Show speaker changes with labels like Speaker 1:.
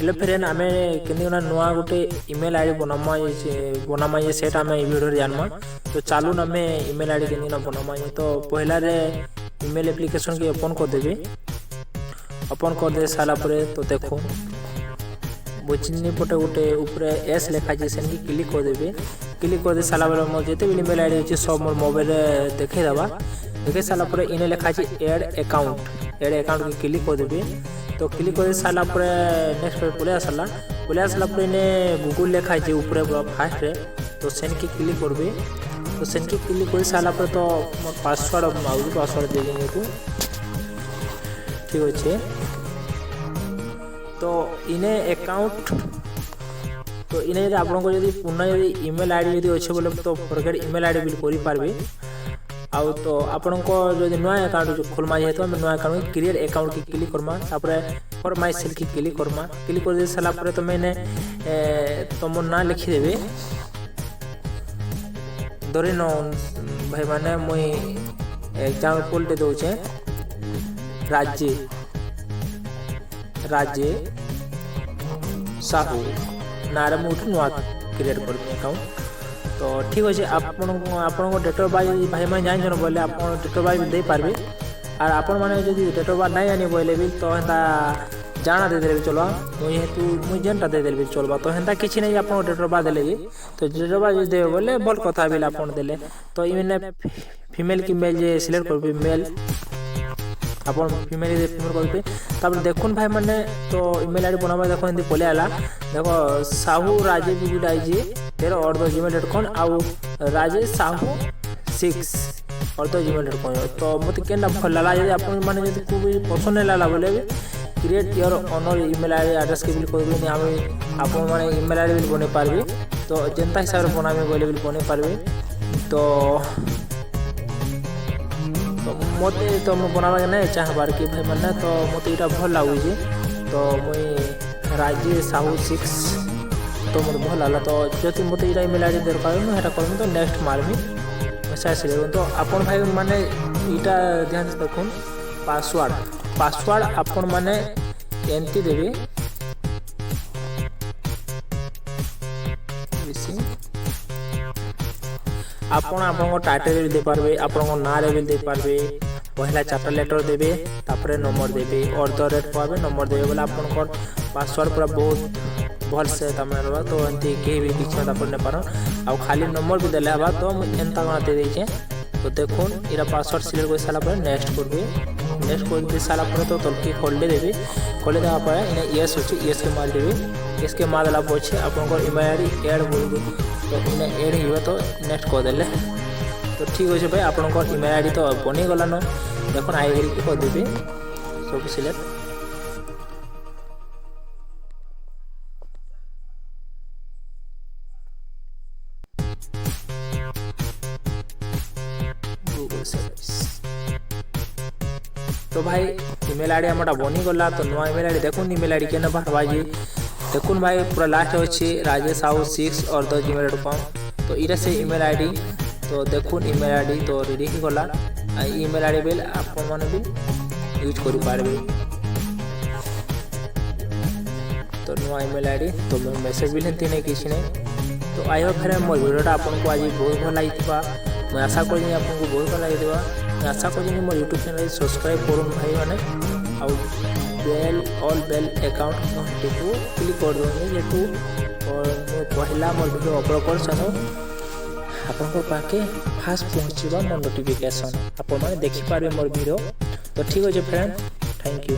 Speaker 1: Hello friend आमे केंदी नुआ गोटे ईमेल आईडी बनामा ये सेट आमे ई वीडियो रे जानमा। तो चालू आमे ईमेल आईडी केंदी बनामा ये तो पहला रे ईमेल एप्लीकेशन के ओपन कर देबे। ओपन कर दे साला परे तो देखो बुचिनी पटे गोटे ऊपर एस लिखा जे सेन की क्लिक कर देबे। क्लिक कर दे साला परे मोर जेते भी ईमेल आईडी अछि सब मोर मोबाइल रे देखे दबा। देखे साला परे इने लिखा जे ऐड अकाउंट के क्लिक कर देबे। तो क्लिक कर सारा पर नेक्स्ट पे पले आसला पर इने गूगल लिखा है ऊपर पूरा फास्ट रे तो सेन की क्लिक करबे। तो सेन की क्लिक कर सारा पर तो पासवर्ड दे देंगे को ठीक अच्छे। तो इने अकाउंट तो इने आपको यदि पुनः यदि ईमेल आईडी यदि अच्छे बोले तो फॉरगेट ईमेल आईडी बिल करि पारबे। आउ तो आपण को जो नुआ अकाउंट खोलमा है तो नुआ अकाउंट क्रिएट अकाउंट की क्लिक करमा तापर फॉर माय सेल्फ की क्लिक करमा। क्लिक कर दे साला पर तो मैंने तुम ना लिखि देबे। धरि न भाई माने मुई एग्जांपल दे दउ छे राज्य साहू नारे मुठ नुआ क्रिएट कर अकाउंट। तो ठीक अच्छे आपण डेट ऑफ बर्थ भाई मैं जान बोले आप डेट ऑफ बर्थ दे पारबे। और आपण मैंने जो डेट ऑफ बर्थ नहीं जानी बोले भी तो हेता जाना दे देबे चलवा मुझे जेनटा दे देबे चलवा। तो हेता किछि नहीं आपण डेट ऑफ बर्थ देले तो डेट ऑफ बर्थ देबे बोले भल कथा बिल आपण देले। तो इने फीमेल की मेल जे सिलेक्ट करबे मेल अपन फीमेल करबे। तब देखुन भाई माने तो ईमेल आईडी बनाबा देखो हिंदी पले आला देखो साहू राजेश गुडाईजी 13@gmail.com आउ राजेश साहू 6@gmail.com। तो मते केनला भल लाला यदि अपन माने यदि कोई पसंद नहीं लाला बोले create your owner email ID address के बिल करबे हम अपन माने ईमेल आईडी बिल बने पारबे। तो जनता हिसाब से बनाबे बोले बिल बने पारबे। तो मते तो बनावा नहीं चाहबार कि भाई माने तो मते इटा भल लागु जे। तो मुई राजेश साहू 6 तो मत भल आला। तो जति मते इटा ईमेल आईडी दरकार न हेटा करम तो नेक्स्ट मारमी वैसा सिले। तो अपन भाई माने इटा ध्यान से देखुन पासवर्ड अपन माने एंटी देबे। आपण टाइटल दे पारबे आपण ना रे भी दे पारबे। पहला चार्टर लेटर देबे तापर नंबर देबे और पाबे नंबर देबे बोले आपण पासवर्ड पूरा बहुत भल से तमन रहा। तो एंती के भी पीछे तापर ने पारो आ खाली नंबर भी देले हबा तो एंता गना दे देछे। तो देखुन इरा पासवर्ड सिलेक्ट कर साला पर नेक्स्ट करबे। नेक्स्ट कर दे साला पर तो तलकी खोल देबे। खोल देबा पर इने यस होची यस के मार देबे। इसके मारला पछे आपण ईमेल आईडी ऐड बोलबे तो इने ऐड हिबा तो नेक्स्ट कर देले। तो ठीक अच्छे भाई आपण ईमेल आईडी तो बनी गला न देखो आई वेरी कर देबे सब सिलेक्ट। गूगल सर्विस तो भाई ईमेल आईडी हमटा बनी गला। तो नुआ ईमेल आईडी देखुन ईमेल आईडी केना भरबा जी देखुन भाई पूरा लास्ट अच्छे राजेश साहू 6@gmail.com। तो इरा से ईमेल आईडी तो देखुन ईमेल आईडी तो रेडी हो गला। ईमेल आईडी बिल आपन माने भी यूज करि पारबे। तो नुआ ईमेल आईडी तो मैसेज भी लेते नहीं किसी ने। तो आई होप फ्रेंड मोर वीडियोटा आपन को आज बहुत भल लागितबा। मैं आशा करी आपन को बहुत भल लागितबा। मैं आशा करी मोर YouTube चैनल सब्सक्राइब करूँ भाई माने आउ बेल अकाउंट को क्लिक कर देंगे जेतु और पहला मोर वीडियो अपलोड कर सनो आपन पाके फास्ट पहुँचवा मोर नोटिफिकेशन आप देखि पारे मोर वीडियो। तो ठीक अच्छे फ्रेंड थैंक यू।